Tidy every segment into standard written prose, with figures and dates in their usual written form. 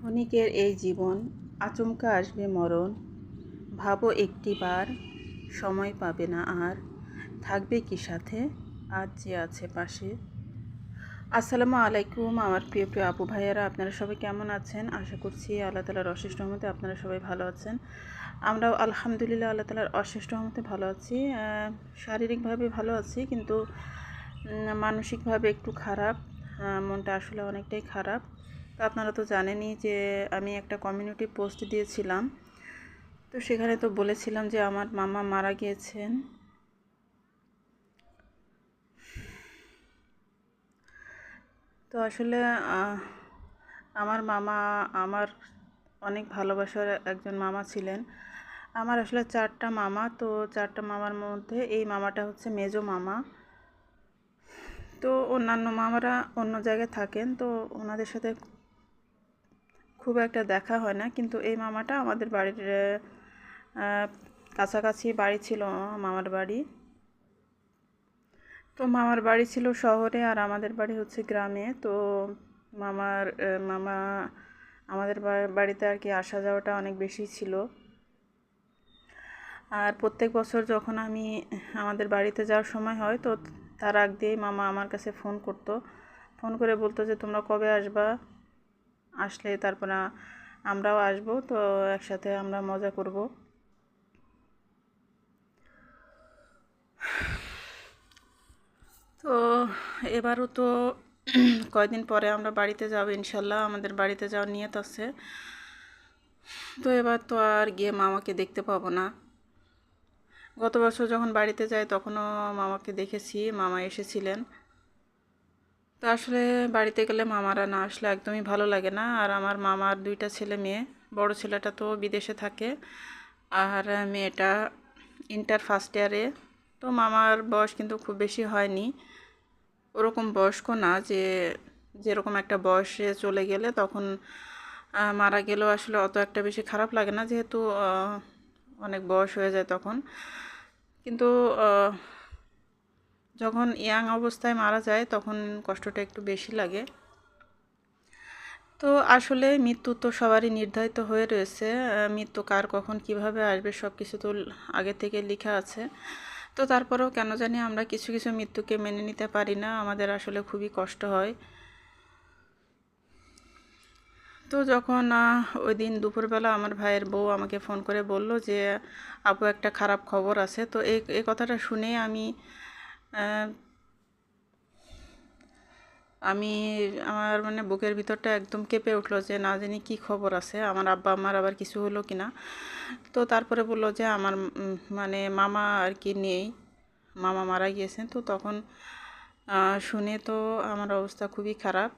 ক্ষণিকের এই জীবন, আচমকা আসবে মরণ। ভাবো একটিবার, সময় পাবে না আর, থাকবে কি সাথে আজ যে আছে পাশে। আসসালামু আলাইকুম আমার প্রিয় প্রিয় আপু ভাইয়ারা, আপনারা সবাই কেমন আছেন? আশা করছি আল্লাহ তালার অশেষ রহমতে আপনারা সবাই ভালো আছেন। আমরাও আলহামদুলিল্লাহ আল্লাহ তালার অশেষ রহমতে ভালো আছি। শারীরিকভাবে ভালো আছি, কিন্তু মানসিকভাবে একটু খারাপ। মনটা আসলে অনেকটাই খারাপ। তো আপনারা তো জানেনই যে আমি একটা কমিউনিটি পোস্ট দিয়েছিলাম, তো সেখানে তো বলেছিলাম যে আমার মামা মারা গিয়েছেন। তো আসলে আমার মামা আমার অনেক ভালোবাসার একজন মামা ছিলেন। আমার আসলে 4টা মামা, তো 4টা মামার মধ্যে এই মামাটা হচ্ছে মেজো মামা। তো অন্যান্য মামারা অন্য জায়গায় থাকেন, তো ওনাদের সাথে খুব একটা দেখা হয় না, কিন্তু এই মামাটা আমাদের বাড়ির কাছাকাছি বাড়ি ছিল মামার বাড়ি। তো মামার বাড়ি ছিল শহরে আর আমাদের বাড়ি হচ্ছে গ্রামে। তো মামা আমাদের বাড়িতে আর কি আসা যাওয়াটা অনেক বেশি ছিল। আর প্রত্যেক বছর যখন আমি আমাদের বাড়িতে যাওয়ার সময় হয়, তো তার আগ দিয়েই মামা আমার কাছে ফোন করে বলতো যে তোমরা কবে আসবা, আসলে তারপর আমরাও আসবো, তো একসাথে আমরা মজা করব। তো এবারও তো কয়দিন পরে আমরা বাড়িতে যাব ইনশাল্লাহ, আমাদের বাড়িতে যাওয়ার নিয়ত আছে। তো এবার তো আর গিয়ে মামাকে দেখতে পাবো না। গত বছর যখন বাড়িতে যাই তখনও মামাকে দেখেছি, মামা এসেছিলেন। তো আসলে বাড়িতে গেলে মামারা না আসলে একদমই ভালো লাগে না। আর আমার মামার 2টা ছেলে মেয়ে, বড় ছেলেটা তো বিদেশে থাকে আর মেয়েটা ইন্টার ফার্স্ট ইয়ারে। তো মামার বয়স কিন্তু খুব বেশি হয়নি, ওরকম বয়স্ক না যে যেরকম একটা বয়সে চলে গেলে তখন মারা গেলেও আসলে অত একটা বেশি খারাপ লাগে না, যেহেতু অনেক বয়স হয়ে যায় তখন। কিন্তু যখন ইয়াং অবস্থায় মারা যায় তখন কষ্টটা একটু বেশি লাগে। তো আসলে মৃত্যু তো সবারই নির্ধারিত হয়ে রয়েছে। মৃত্যু কার কখন কিভাবে আসবে সব কিছু তো আগে থেকে লেখা আছে। তো তারপরেও কেন জানি আমরা কিছু কিছু মৃত্যুকে মেনে নিতে পারি না, আমাদের আসলে খুবই কষ্ট হয়। তো যখন ওই দিন দুপুরবেলা আমার ভাইয়ের বউ আমাকে ফোন করে বলল যে আপু একটা খারাপ খবর আছে, তো এই কথাটা শুনে আমি আমার মানে বুকের ভিতরটা একদম কেঁপে উঠলো যে না জানি কী খবর আছে, আমার আব্বা আমার আবার কিছু হলো কি না। তো তারপরে বললো যে আমার মানে মামা আর কি নেই, মামা মারা গিয়েছেন। তো তখন শুনে তো আমার অবস্থা খুবই খারাপ।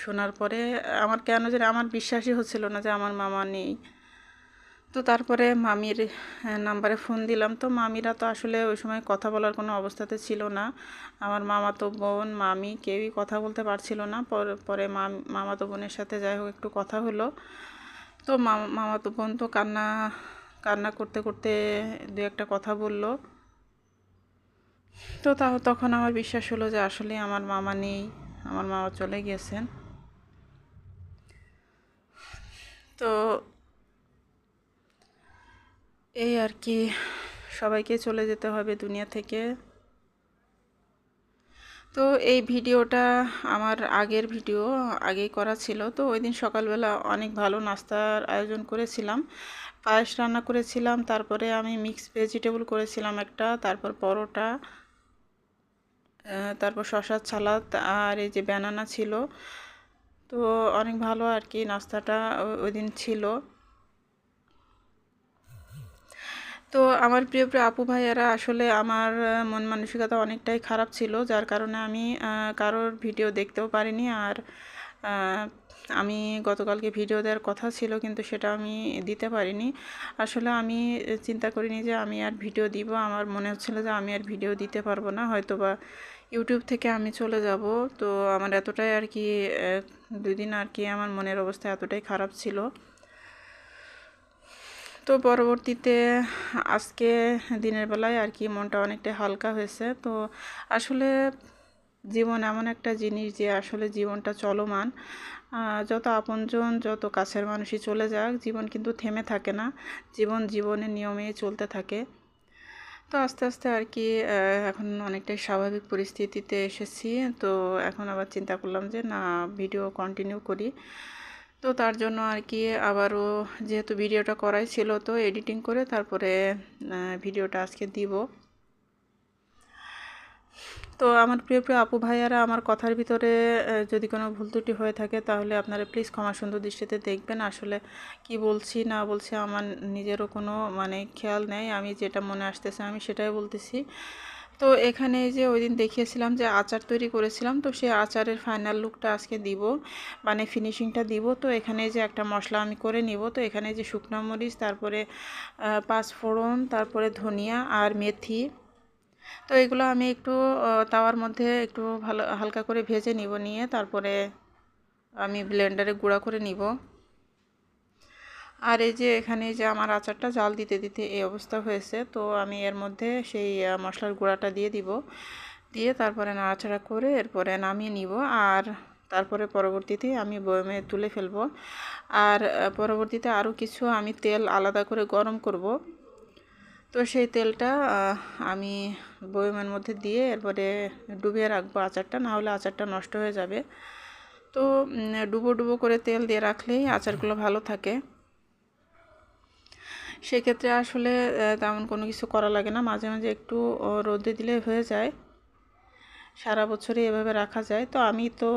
শোনার পরে আমার কেন জানি আমার বিশ্বাসই হচ্ছিল না যে আমার মামা নেই। তো তারপরে মামির নাম্বারে ফোন দিলাম, তো মামিরা তো আসলে ওই সময় কথা বলার কোনো অবস্থাতে ছিল না। আমার মামাতো বোন মামি কেউই কথা বলতে পারছিল না। পরে মামাতো বোনের সাথে যাই হোক একটু কথা হলো। তো মামাতো বোন তো কান্না কান্না করতে করতে দু একটা কথা বলল। তো তখন আমার বিশ্বাস হলো যে আসলে আমার মামা নেই, আমার মামা চলে গিয়েছেন। তো এই আর কি, সবাইকে চলে যেতে হবে দুনিয়া থেকে। তো এই ভিডিওটা আমার আগের ভিডিও আগেই করা ছিল। তো ওই দিন সকালবেলা অনেক ভালো নাস্তার আয়োজন করেছিলাম, পায়েস রান্না করেছিলাম, তারপরে আমি মিক্সড ভেজিটেবল করেছিলাম একটা, তারপর পরোটা, তারপর শসার সালাদ, আর এই যে ব্যানানা ছিল। তো অনেক ভালো আর কি নাস্তাটা ওই দিন ছিল। তো আমার প্রিয় প্রিয় আপু ভাইয়ারা, আসলে আমার মন মানসিকতা অনেকটাই খারাপ ছিল, যার কারণে আমি কারোর ভিডিও দেখতেও পারিনি। আর আমি গতকালকে ভিডিও দেওয়ার কথা ছিল, কিন্তু সেটা আমি দিতে পারিনি। আসলে আমি চিন্তা করিনি যে আমি আর ভিডিও দিব, আমার মনে হচ্ছিল যে আমি আর ভিডিও দিতে পারবো না, হয়তো বা ইউটিউব থেকে আমি চলে যাব। তো আমার এতটাই আর কি 2 দিন আর কি আমার মনের অবস্থা এতটাই খারাপ ছিল। তো পরবর্তীতে আজকে দিনের বেলায় আর কি মনটা অনেকটাই হালকা হয়েছে। তো আসলে জীবন এমন একটা জিনিস যে আসলে জীবনটা চলমান। যত আপনজন যত কাছের মানুষই চলে যাক, জীবন কিন্তু থেমে থাকে না। জীবন জীবনের নিয়মেই চলতে থাকে। তো আস্তে আস্তে আর কি এখন অনেকটাই স্বাভাবিক পরিস্থিতিতে এসেছি। তো এখন আবার চিন্তা করলাম যে না, ভিডিও কন্টিনিউ করি। তো তার জন্য আর কি আবারও যেহেতু ভিডিওটা করাই ছিল, তো এডিটিং করে তারপরে ভিডিওটা আজকে দিব। তো আমার প্রিয় প্রিয় আপু ভাইয়ারা, আমার কথার ভিতরে যদি কোনো ভুল ত্রুটি হয়ে থাকে তাহলে আপনারা প্লিজ ক্ষমা সুন্দর দৃষ্টিতে দেখবেন। আসলে কি বলছি না বলছি আমার নিজেরও কোনো মানে খেয়াল নেই। আমি যেটা মনে আসতেছে আমি সেটাই বলতেছি। তো এখানে যে ওই দিন দেখিয়েছিলাম যে আচার তৈরি করেছিলাম, তো সেই আচারের ফাইনাল লুকটা আজকে দিব, মানে ফিনিশিংটা দিব। তো এখানে যে একটা মশলা আমি করে নিব। তো এখানে যে শুকনো মরিচ, তারপরে পাঁচফোড়ন, তারপরে ধনিয়া আর মেথি, তো এগুলো আমি একটু তাওয়ার মধ্যে একটু ভালো হালকা করে ভেজে নিব। নিয়ে তারপরে আমি ব্লেন্ডারে গুঁড়া করে নিব। আর এই যে এখানে যে আমার আচারটা জাল দিতে দিতে এই অবস্থা হয়েছে, তো আমি এর মধ্যে সেই মশলার গুঁড়াটা দিয়ে দিব। দিয়ে তারপরে নাড়াচাড়া করে এরপরে নামিয়ে নিব। আর তারপরে পরবর্তীতে আমি বয়মে তুলে ফেলবো। আর পরবর্তীতে আরও কিছু আমি তেল আলাদা করে গরম করব। তো সেই তেলটা আমি বয়মের মধ্যে দিয়ে এরপরে ডুবিয়ে রাখবো আচারটা, না হলে আচারটা নষ্ট হয়ে যাবে। তো ডুবো ডুবো করে তেল দিয়ে রাখলেই আচারগুলো ভালো থাকে। সেক্ষেত্রে আসলে তেমন কোনো কিছু করা লাগে না, মাঝে মাঝে একটু রোদে দিলে হয়ে যায়। সারা বছরই এভাবে রাখা যায়। তো আমি তো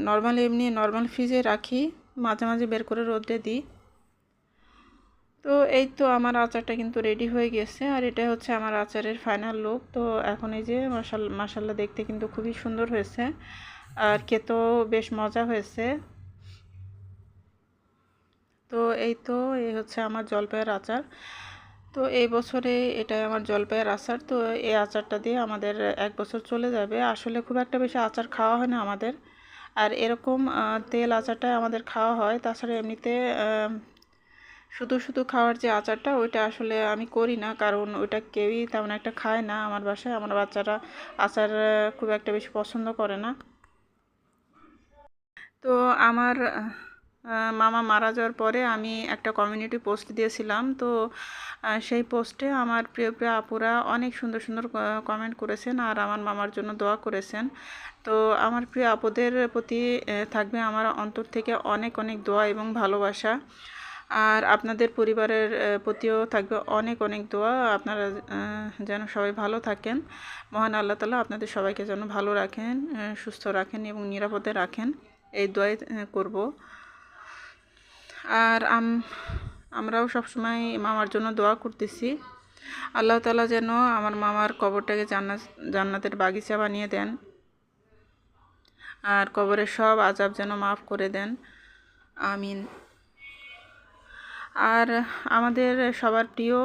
নর্মালি এমনি নর্মাল ফ্রিজে রাখি, মাঝে মাঝে বের করে রোদে দিই। তো এই তো আমার আচারটা কিন্তু রেডি হয়ে গেছে। আর এটা হচ্ছে আমার আচারের ফাইনাল লুক। তো এখন এই যে মাশাল্লাহ দেখতে কিন্তু খুবই সুন্দর হয়েছে, আর খেতেও বেশ মজা হয়েছে। তো এই তো এই হচ্ছে আমার জলপাইয়ের আচার। তো এই বছরে এটাই আমার জলপাইয়ের আচার। তো এই আচারটা দিয়ে আমাদের 1 বছর চলে যাবে। আসলে খুব একটা বেশি আচার খাওয়া হয় না আমাদের। আর এরকম তেল আচারটা আমাদের খাওয়া হয়। তাছাড়া এমনিতে শুধু শুধু খাওয়ার যে আচারটা, ওইটা আসলে আমি করি না, কারণ ওইটা কেউই তেমন একটা খায় না আমার বাসায়। আমার বাচ্চারা আচার খুব একটা বেশি পছন্দ করে না। তো আমার মামা মারা যাওয়ার পরে আমি একটা কমিউনিটি পোস্ট দিয়েছিলাম। তো সেই পোস্টে আমার প্রিয় প্রিয় আপুরা অনেক সুন্দর সুন্দর কমেন্ট করেছেন আর আমার মামার জন্য দোয়া করেছেন। তো আমার প্রিয় আপুদের প্রতি থাকবে আমার অন্তর থেকে অনেক অনেক দোয়া এবং ভালোবাসা। আর আপনাদের পরিবারের প্রতিও থাকবে অনেক অনেক দোয়া। আপনারা যেন সবাই ভালো থাকেন। মহান আল্লাহ তাআলা আপনাদের সবাইকে যেন ভালো রাখেন, সুস্থ রাখেন এবং নিরাপদে রাখেন, এই দোয়াই করব। আর আমরাও সবসময় মামার জন্য দোয়া করতেছি। আল্লাহ তাআলা যেন আমার মামার কবরটাকে জান্নাতের বাগিচা বানিয়ে দেন, আর কবরের সব আযাব যেন মাফ করে দেন। আমিন। আর আমাদের সবার প্রিয়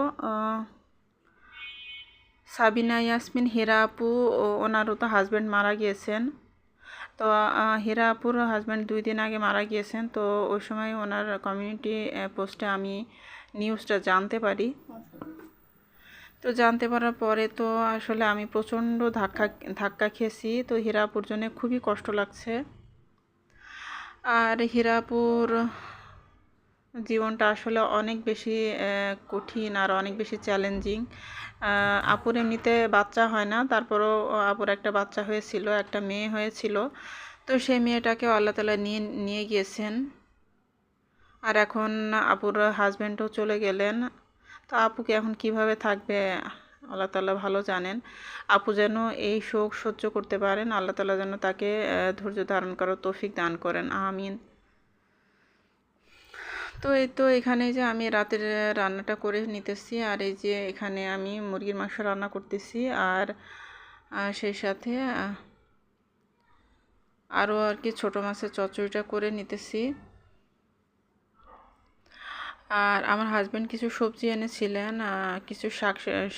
সাবিনা ইয়াসমিন হীরা আপু, ওনারও তো হাজব্যান্ড মারা গিয়েছেন। তো হীরা আপুর হাজব্যান্ড 2 দিন আগে মারা গিয়েছেন। তো ওই সময় ওনার কমিউনিটি পোস্টে আমি নিউজটা জানতে পারি। তো জানতে পারার পরে তো আসলে আমি প্রচণ্ড ধাক্কা খেয়েছি। তো হীরা আপুর জন্য খুবই কষ্ট লাগছে। আর হীরা আপুর জীবনটা আসলে অনেক বেশি কঠিন আর অনেক বেশি চ্যালেঞ্জিং। আপুর এমনিতে বাচ্চা হয় না, তারপরও আপুর একটা বাচ্চা হয়েছিল, একটা মেয়ে হয়েছিল। তো সেই মেয়েটাকেও আল্লাহ তাআলা নিয়ে গিয়েছেন। আর এখন আপুর হাজব্যান্ডও চলে গেলেন। তো আপুকে এখন কিভাবে থাকবে আল্লাহ তাআলা ভালো জানেন। আপু যেন এই শোক সহ্য করতে পারেন, আল্লাহ তাআলা যেন তাকে ধৈর্য ধারণ করার তৌফিক দান করেন, আমিন। তো এই তো এখানে যে আমি রাতের রান্নাটা করে নিতেছি। আর এই যে এখানে আমি মুরগির মাংস রান্না করতেছি। আর সেই সাথে আরও আর কি ছোটো মাছের চচ্চড়িটা করে নিতেছি। আর আমার হাজব্যান্ড কিছু সবজি এনেছিলেন, কিছু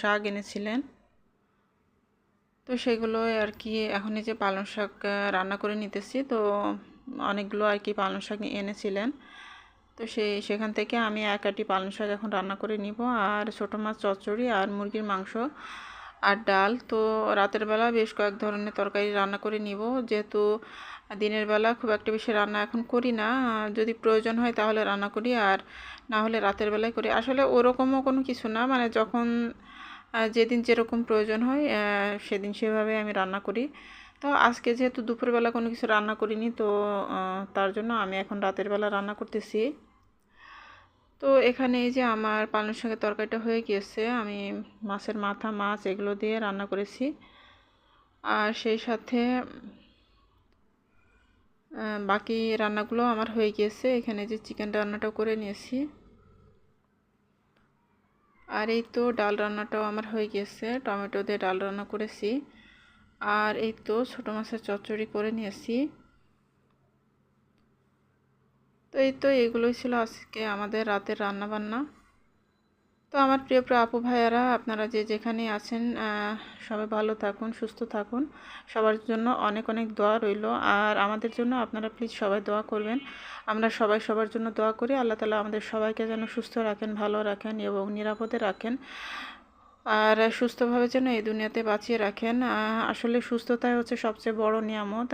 শাক এনেছিলেন। তো সেগুলো আর কি এখন এই যে পালং শাক রান্না করে নিতেছি। তো অনেকগুলো আর কি পালং শাক এনেছিলেন। তো সেখান থেকে আমি 1 আটি পালং শাক এখন রান্না করে নিব। আর ছোটো মাছ চচ্চড়ি আর মুরগির মাংস আর ডাল। তো রাতের বেলা বেশ কয়েক ধরনের তরকারি রান্না করে নিব, যেহেতু দিনের বেলা খুব একটা বেশি রান্না এখন করি না। যদি প্রয়োজন হয় তাহলে রান্না করি, আর না হলে রাতের বেলায় করি। আসলে ওরকমও কোনো কিছু না, মানে যখন যেদিন যেরকম প্রয়োজন হয় সেদিন সেভাবে আমি রান্না করি। তো আজকে যেহেতু দুপুরবেলা কোনো কিছু রান্না করিনি, তো তার জন্য আমি এখন রাতের বেলা রান্না করতেছি। তো এখানে এই যে আমার পালং শাকের তরকারিটা হয়ে গিয়েছে, আমি মাছের মাথা, মাছ এগুলো দিয়ে রান্না করেছি। আর সেই সাথে বাকি রান্নাগুলো আমার হয়ে গিয়েছে। এখানে যে চিকেন রান্নাটাও করে নিয়েছি, আর এই তো ডাল রান্নাটাও আমার হয়ে গিয়েছে, টমেটো দিয়ে ডাল রান্না করেছি। আর এই তো ছোটো মাছের চচ্চড়ি করে নিয়েছি। তো এই তো এগুলোই ছিল আজকে আমাদের রাতের রান্না বান্না। তো আমার প্রিয় প্রিয় আপু ভাইয়ারা, আপনারা যে যেখানে আছেন সবাই ভালো থাকুন, সুস্থ থাকুন। সবার জন্য অনেক অনেক দোয়া রইল। আর আমাদের জন্য আপনারা প্লিজ সবাই দোয়া করবেন। আমরা সবাই সবার জন্য দোয়া করি। আল্লাহ তাআলা আমাদের সবাইকে যেন সুস্থ রাখেন, ভালো রাখেন এবং নিরাপদে রাখেন, আর সুস্থভাবে যেন এই দুনিয়াতে বাঁচিয়ে রাখেন। আসলে সুস্থতাই হচ্ছে সবচেয়ে বড় নিয়ামত।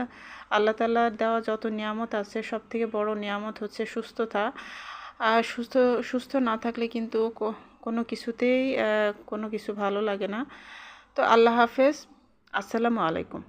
আল্লাহ তাআলার দেওয়া যত নিয়ামত আছে, সব থেকে বড় নিয়ামত হচ্ছে সুস্থতা। আর সুস্থ না থাকলে কিন্তু কোনো কিছুতেই কোনো কিছু ভালো লাগে না। তো আল্লাহ হাফেজ, আসসালামু আলাইকুম।